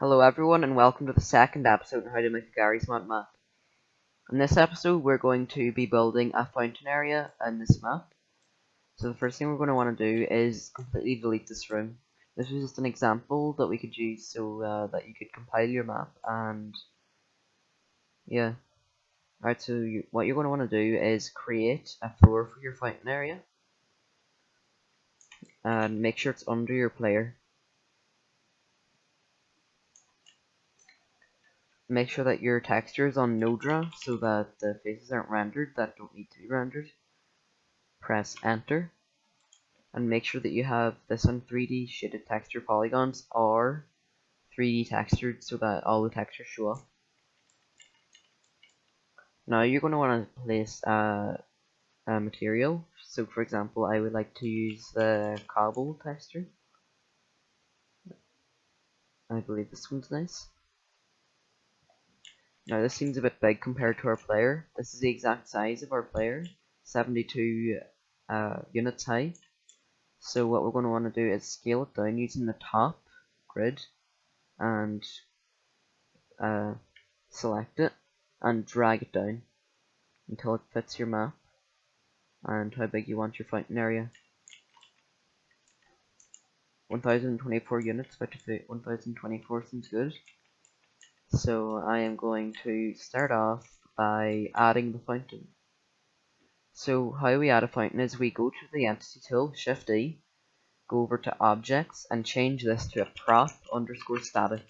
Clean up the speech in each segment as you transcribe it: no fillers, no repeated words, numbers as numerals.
Hello everyone and welcome to the second episode on how to make a Gmod map. In this episode we're going to be building a fountain area in this map. So the first thing we're going to want to do is completely delete this room. This was just an example that we could use so that you could compile your map and yeah. Alright, so what you're going to want to do is create a floor for your fountain area and make sure it's under your player. Make sure that your texture is on no draw so that the faces aren't rendered that don't need to be rendered. Press enter and make sure that you have this on 3D shaded texture polygons or 3D textured so that all the textures show up. Now you're going to want to place a material. So for example, I would like to use the cobble texture. I believe this one's nice. Now this seems a bit big compared to our player. This is the exact size of our player, 72 units high. So what we're going to want to do is scale it down using the top grid and select it and drag it down until it fits your map and how big you want your fountain area. 1024 units, but 1024 seems good. So I am going to start off by adding the fountain. So how we add a fountain is we go to the entity tool, Shift E, go over to objects and change this to a prop underscore static.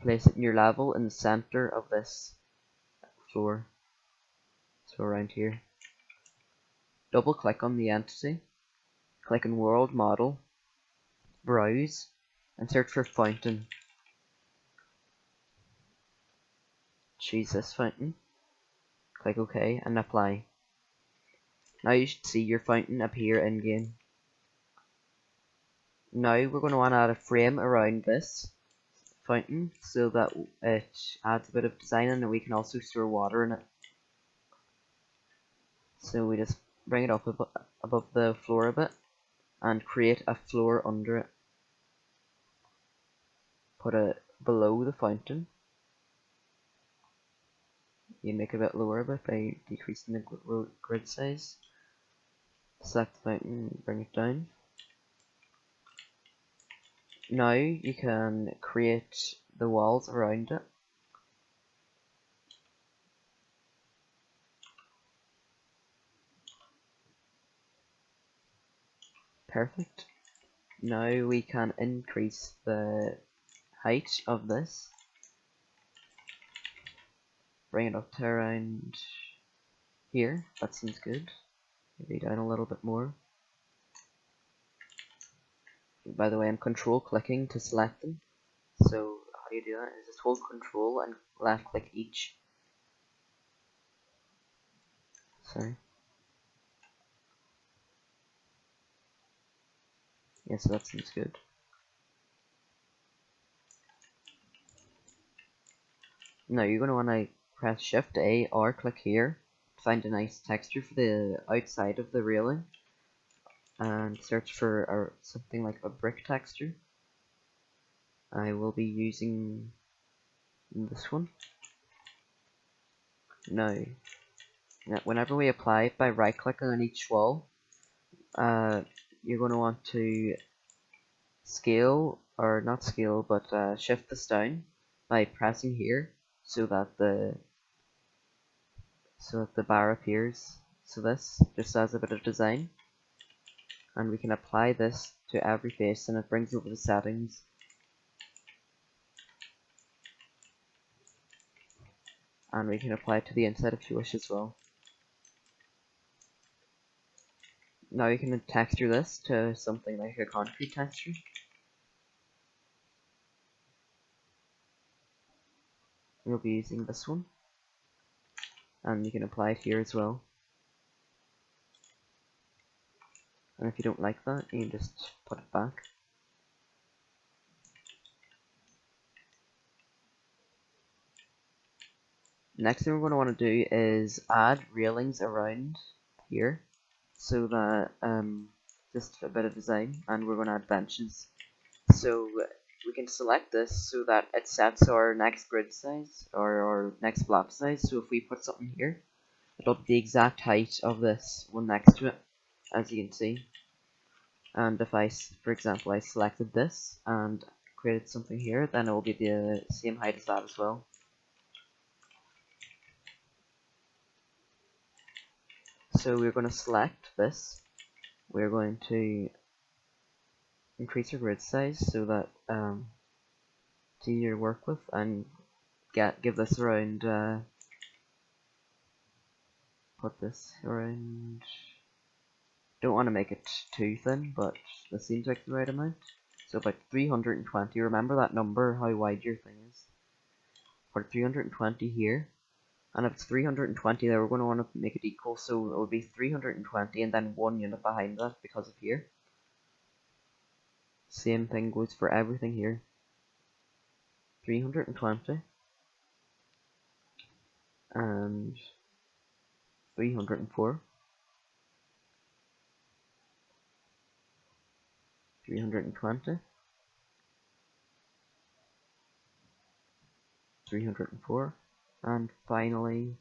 Place it in your level in the center of this floor. So around here. Double click on the entity, click on World Model, browse, and search for fountain. Choose this fountain, click OK, and apply. Now you should see your fountain appear in game. Now we're going to want to add a frame around this fountain so that it adds a bit of design and we can also store water in it. So we just bring it up above the floor a bit and create a floor under it. Put it below the fountain. You make it a bit lower by decreasing the grid size. Select the fountain, bring it down. Now you can create the walls around it. Perfect. Now we can increase the height of this. Bring it up to around here. That seems good. Maybe down a little bit more. By the way, I'm control clicking to select them. So how you do that is just hold control and left click each. Sorry. Yeah, so that seems good. Now you're going to want to press Shift A or click here to find a nice texture for the outside of the railing and search for something like a brick texture. I will be using this one. Now whenever we apply it by right clicking on each wall, you're going to want to scale, or not scale, but shift this down by pressing here so that the bar appears. So this just adds a bit of design, and we can apply this to every face and it brings over the settings. And we can apply it to the inside if you wish as well. Now you can texture this to something like a concrete texture. We'll be using this one, and you can apply it here as well. And if you don't like that, you can just put it back. Next thing we're going to want to do is add railings around here, so that just a bit of design, and we're going to add benches. So we can select this so that it sets our next grid size or our next block size. So if we put something here, it'll be the exact height of this one next to it, as you can see. And if I, for example, I selected this and created something here, then it will be the same height as that as well. So we're going to select this. We're going to increase our grid size so that it's easier to work with, and give this around. Put this around. Don't want to make it too thin, but this seems like the right amount. So about 320. Remember that number, how wide your thing is. Put 320 here. And if it's 320 there, we're going to want to make it equal, so it would be 320 and then 1 unit behind that because of here. Same thing goes for everything here. 320 and 304. 320. 304. And finally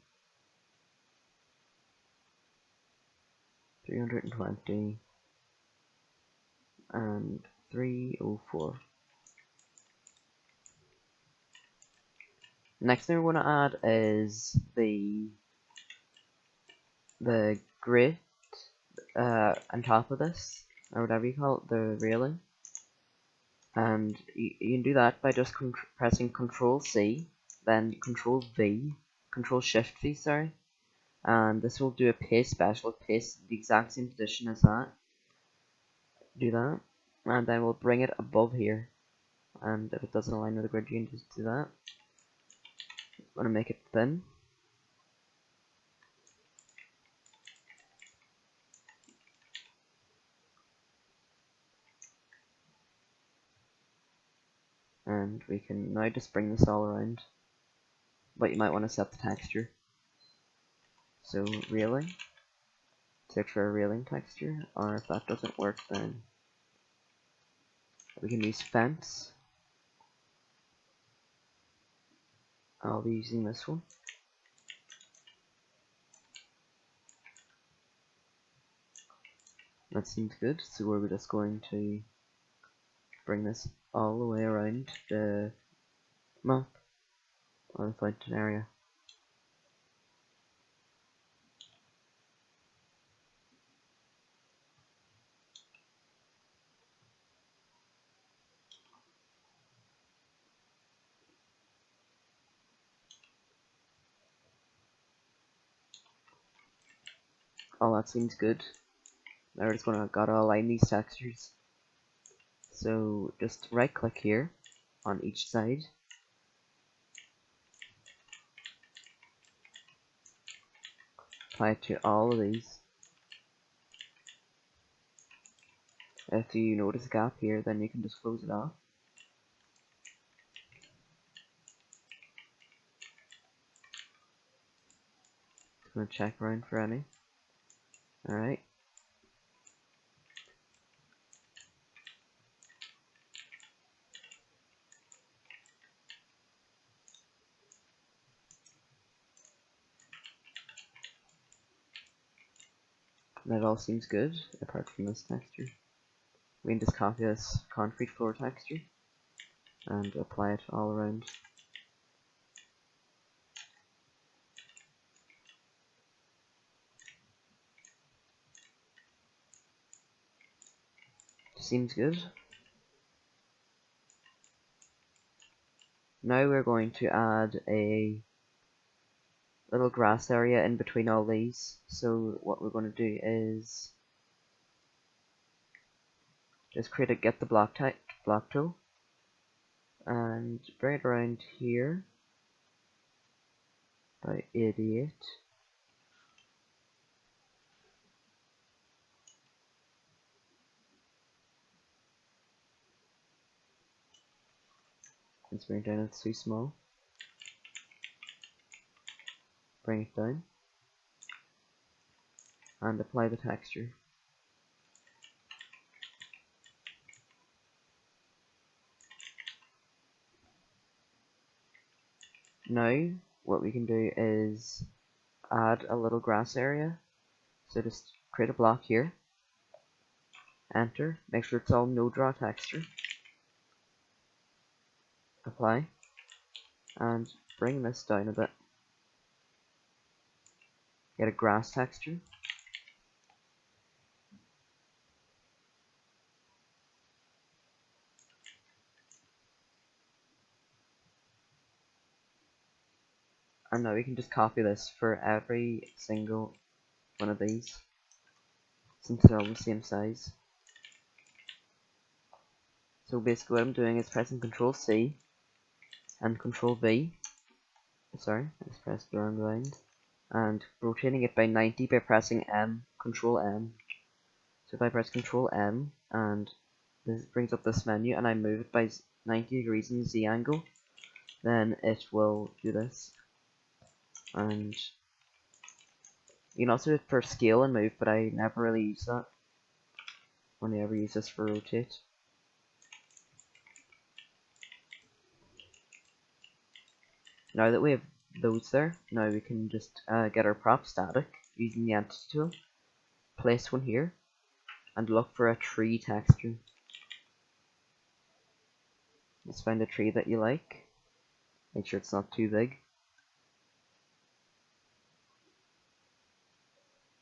320 and 304. Next thing we're going to add is the grid on top of this, or whatever you call it, the railing. And you can do that by just pressing Control C, then Control V, Control Shift V, sorry. And this will do a paste special, paste the exact same position as that. Do that, and then we'll bring it above here. And if it doesn't align with the grid, you can just do that. I'm gonna make it thin. And we can now just bring this all around. But you might want to set the texture. So railing. Search for a railing texture, or if that doesn't work, then we can use fence. I'll be using this one. That seems good, so we're just going to bring this all the way around the map or the fountain area. Oh, that seems good. Now we're just gotta align these textures. So just right click here on each side. Apply it to all of these. If you notice a gap here, then you can just close it off. I'm gonna check around for any. Alright. That all seems good, apart from this texture. We can just copy this concrete floor texture and apply it all around. Seems good. Now we're going to add a little grass area in between all these. So what we're going to do is just get the block tool and bring it around here by 88. Let's bring it down, it's too small. Bring it down and apply the texture. Now what we can do is add a little grass area. So just create a block here, enter, make sure it's all no draw texture, apply, and bring this down a bit. Get a grass texture. And now we can just copy this for every single one of these, since they're all the same size. So basically what I'm doing is pressing Control C and Control V. Sorry, I just pressed the wrong round. And rotating it by 90 by pressing Control M. So if I press Control M and this brings up this menu and I move it by 90 degrees in the Z angle, then it will do this. And you can also do it for scale and move, but I never really use that. Only ever use this for rotate. Now that we have those there, now we can just get our prop static using the Entity tool, place one here, and look for a tree texture. Just find a tree that you like, make sure it's not too big.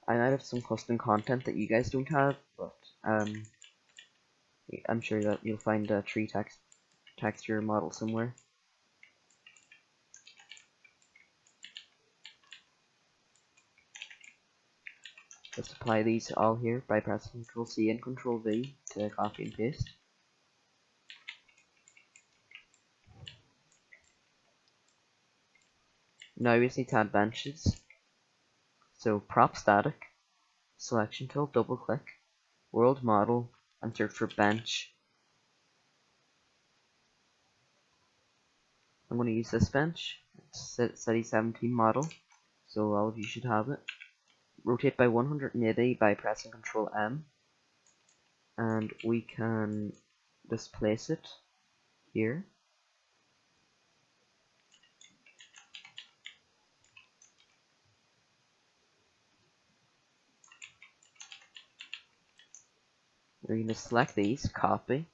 I might have some custom content that you guys don't have, but I'm sure that you'll find a tree texture model somewhere. Just apply these all here by pressing Ctrl C and Ctrl V to copy and paste. Now we just need to add benches. So prop static, selection tool, double click, world model, and search for bench. I'm going to use this bench. It's SETI 17 model, so all of you should have it. Rotate by 180 by pressing Ctrl M, and we can just place it here. We're going to select these, copy,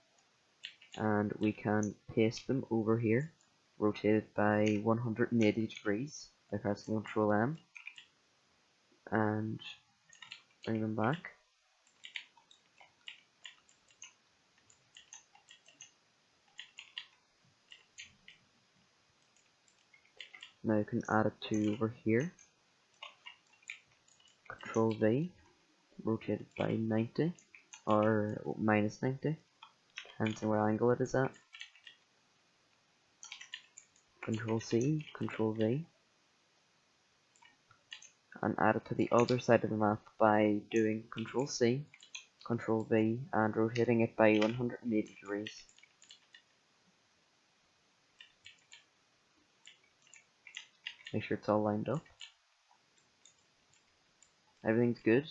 and we can paste them over here. Rotate it by 180 degrees by pressing Ctrl M, and bring them back. Now you can add it to over here. Control V, rotate it by 90 or minus 90, depends on what angle it is at. Control C, Control V, and add it to the other side of the map by doing Control C, Control V, and rotating it by 180 degrees. Make sure it's all lined up. Everything's good.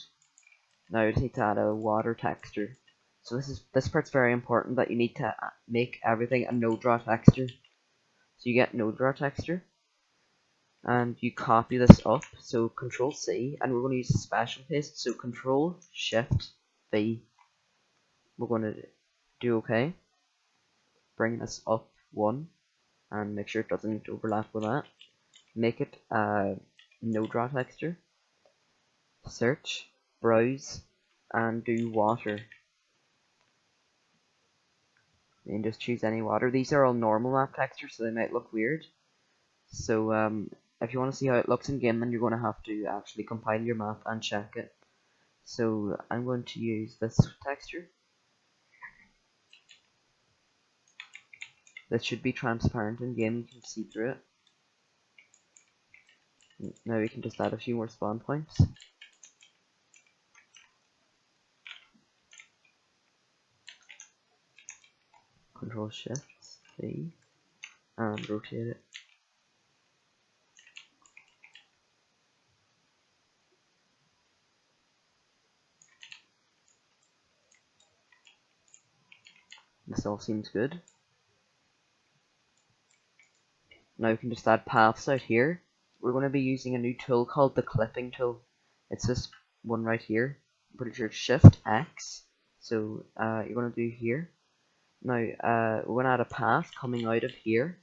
Now you just need to add a water texture. So this part's very important, that you need to make everything a no draw texture. So you get no draw texture, and you copy this up. So Control C, and we're going to use a special paste. So Control Shift V. We're going to do OK. Bring this up one, and make sure it doesn't overlap with that. Make it a no draw texture. Search, browse, and do water. You can just choose any water. These are all normal map textures, so they might look weird. So if you want to see how it looks in game, then you're going to have to actually compile your map and check it. So I'm going to use this texture. This should be transparent in game, you can see through it. Now we can just add a few more spawn points. Control Shift C and rotate it. This all seems good. Now we can just add paths out here. We're going to be using a new tool called the clipping tool. It's this one right here. I'm pretty sure it's Shift X. So you're going to do here. Now we're going to add a path coming out of here.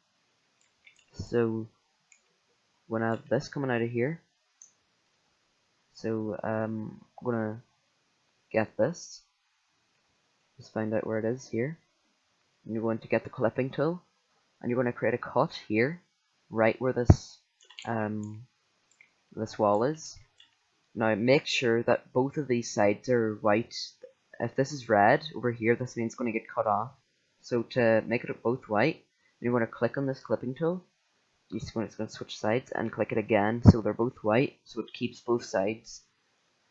So we're going to have this coming out of here. So I'm going to get this. Just find out where it is here. And you're going to get the clipping tool. And you're going to create a cut here. Right where this this wall is. Now make sure that both of these sides are white. If this is red over here, this means it's going to get cut off. So to make it both white, you're going to click on this clipping tool. It's going to switch sides and click it again so they're both white, so it keeps both sides.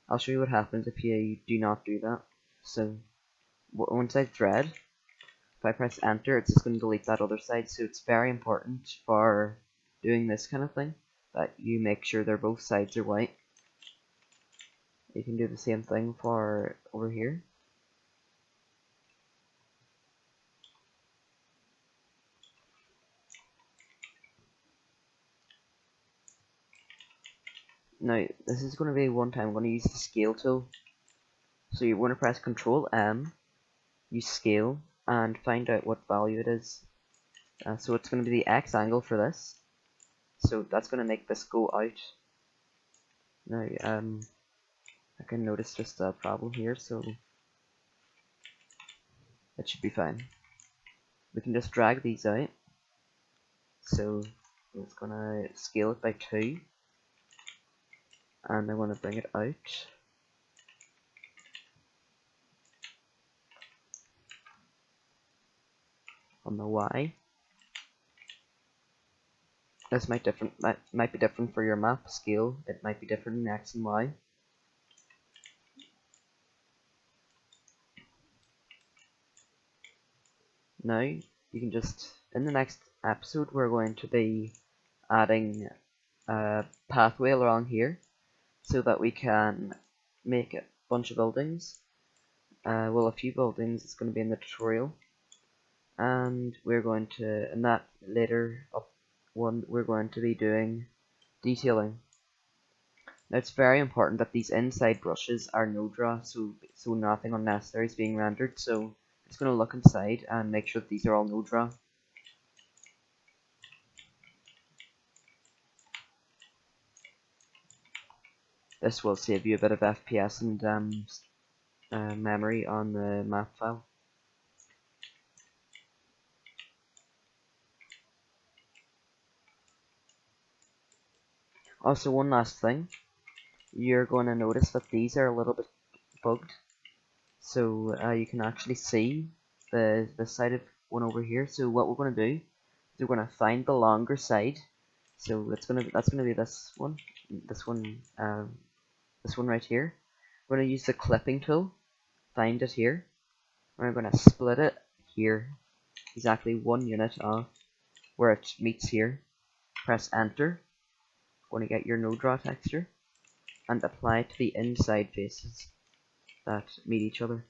I'll show you what happens if you do not do that. So one side's red. If I press enter, it's just going to delete that other side. So it's very important for doing this kind of thing that you make sure they're both sides are white. You can do the same thing for over here. Now, this is going to be one time I'm going to use the scale tool. So you want to press Control M, use scale, and find out what value it is. So it's going to be the X angle for this. So that's going to make this go out. Now, I can notice just a problem here, so it should be fine. We can just drag these out. So it's going to scale it by 2. And I want to bring it out. On the Y. This might be different for your map scale. It might be different in X and Y. Now you can just, in the next episode, we're going to be adding a pathway along here so that we can make a bunch of buildings. Well, a few buildings. It's going to be in the tutorial, and we're going to, in that later up one, we're going to be doing detailing. Now it's very important that these inside brushes are no draw, so nothing unnecessary is being rendered. So I'm just going to look inside and make sure that these are all no draw. This will save you a bit of FPS and memory on the map file. Also, one last thing, you're going to notice that these are a little bit bugged. So you can actually see the side of one over here. So what we're going to do is we're going to find the longer side. So that's going to be this one right here. We're going to use the clipping tool, find it here. We're going to split it here, exactly 1 unit off where it meets here. Press enter. Going to get your no draw texture and apply it to the inside faces that meet each other.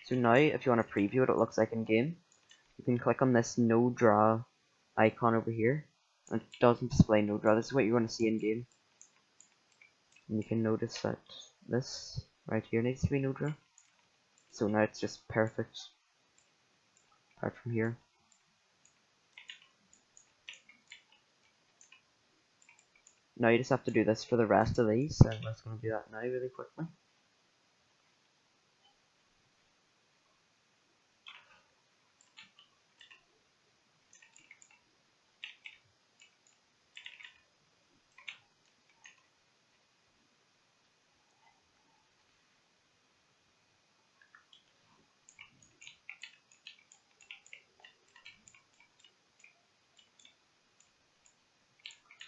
So now if you want to preview what it looks like in game, you can click on this no draw icon over here, and it doesn't display no draw. This is what you're going to see in game, and you can notice that this right here needs to be no draw. So now it's just perfect apart from here. Now you just have to do this for the rest of these, and I'm just going to do that now really quickly.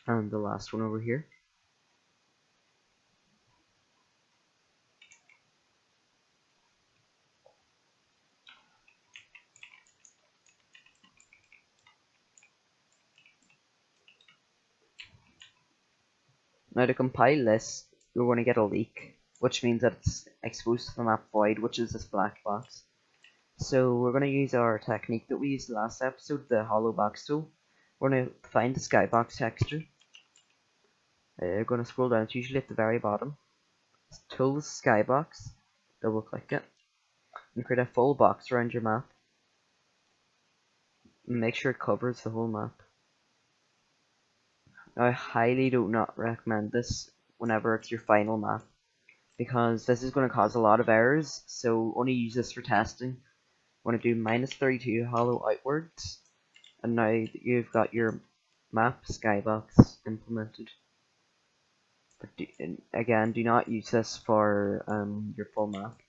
And the last one over here. Now to compile this, you're going to get a leak, which means that it's exposed to the map void, which is this black box. So we're going to use our technique that we used last episode, the hollow box tool. We're going to find the skybox texture. We're going to scroll down. It's usually at the very bottom. Tools skybox. Double click it. And create a full box around your map. And make sure it covers the whole map. Now, I highly do not recommend this whenever it's your final map, because this is going to cause a lot of errors, so only use this for testing. Want to do -32 hollow outwards, and now that you've got your map skybox implemented. But again, do not use this for your full map.